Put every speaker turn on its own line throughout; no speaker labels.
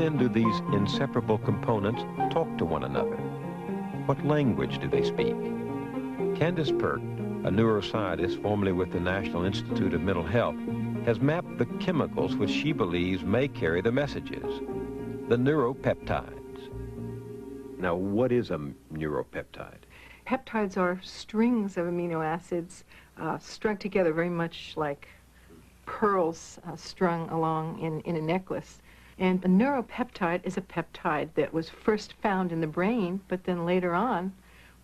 then do these inseparable components talk to one another? What language do they speak? Candace Pert, a neuroscientist formerly with the National Institute of Mental Health, has mapped the chemicals which she believes may carry the messages, the neuropeptides. Now, what is a neuropeptide?
Peptides are strings of amino acids strung together very much like pearls strung along in a necklace. And a neuropeptide is a peptide that was first found in the brain, but then later on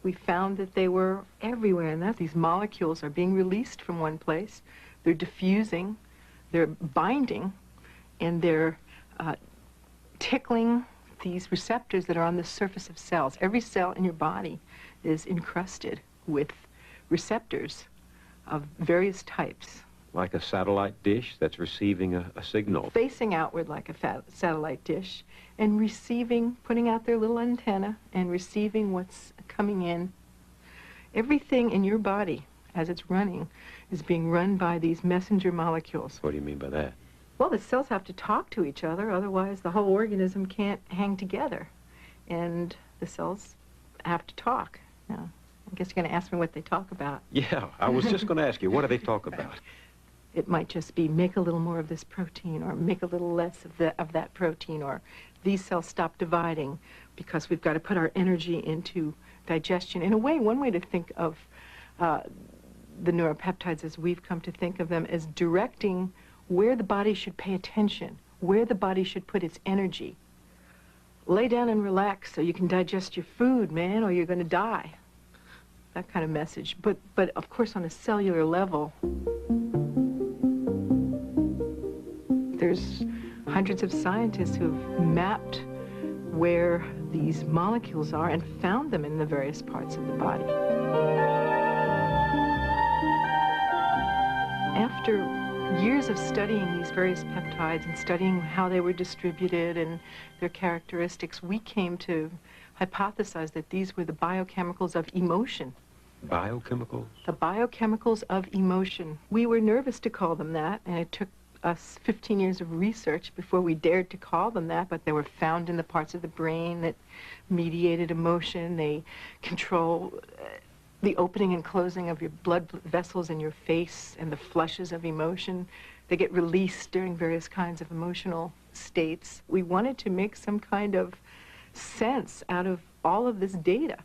we found that they were everywhere, and that these molecules are being released from one place, they're diffusing, they're binding, and they're tickling these receptors that are on the surface of cells. Every cell in your body is encrusted with receptors of various types.
Like a satellite dish that's receiving a signal.
Facing outward like a satellite dish and receiving, putting out their little antenna and receiving what's coming in. Everything in your body as it's running is being run by these messenger molecules.
What do you mean by that?
Well, the cells have to talk to each other, otherwise the whole organism can't hang together. And the cells have to talk. Now, I guess you're going to ask me what they talk about.
Yeah, I was just going to ask you, what do they talk about?
It might just be make a little more of this protein, or make a little less of that protein, or these cells stop dividing because we've got to put our energy into digestion. In a way, one way to think of the neuropeptides as we've come to think of them as directing where the body should pay attention, where the body should put its energy. Lay down and relax so you can digest your food, man, or you're going to die. That kind of message. But of course, on a cellular level, there's hundreds of scientists who've mapped where these molecules are and found them in the various parts of the body. After years of studying these various peptides and studying how they were distributed and their characteristics, we came to hypothesize that these were the biochemicals of emotion.
Biochemicals?
The biochemicals of emotion. We were nervous to call them that, and it took us 15 years of research before we dared to call them that, but they were found in the parts of the brain that mediated emotion. They control the opening and closing of your blood vessels in your face and the flushes of emotion. They get released during various kinds of emotional states. We wanted to make some kind of sense out of all of this data.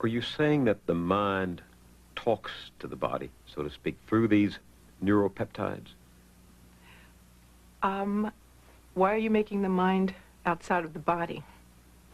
Are you saying that the mind talks to the body, so to speak, through these neuropeptides?
Why are you making the mind outside of the body?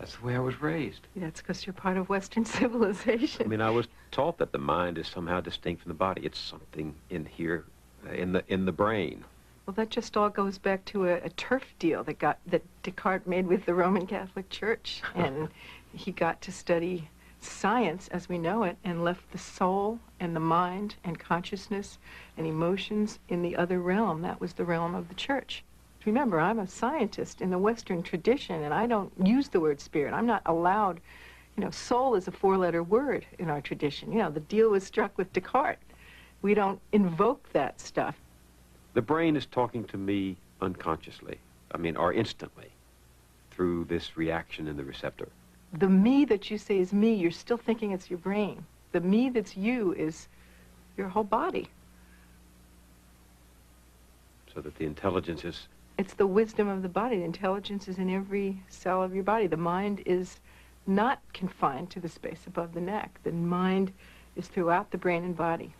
That's the way I was raised.
That's because you're part of Western civilization.
I mean, I was taught that the mind is somehow distinct from the body. It's something in here, in the brain.
Well, that just all goes back to a turf deal that Descartes made with the Roman Catholic Church, and he got to study science as we know it and left the soul and the mind and consciousness and emotions in the other realm. That was the realm of the church. Remember, I'm a scientist in the Western tradition, and I don't use the word spirit. I'm not allowed, soul is a four-letter word in our tradition. The deal was struck with Descartes. We don't invoke that stuff.
The brain is talking to me unconsciously, or instantly, through this reaction in the receptor.
The me that you say is me, you're still thinking it's your brain. The me that's you is your whole body.
So that the intelligence is...
It's the wisdom of the body. The intelligence is in every cell of your body. The mind is not confined to the space above the neck. The mind is throughout the brain and body.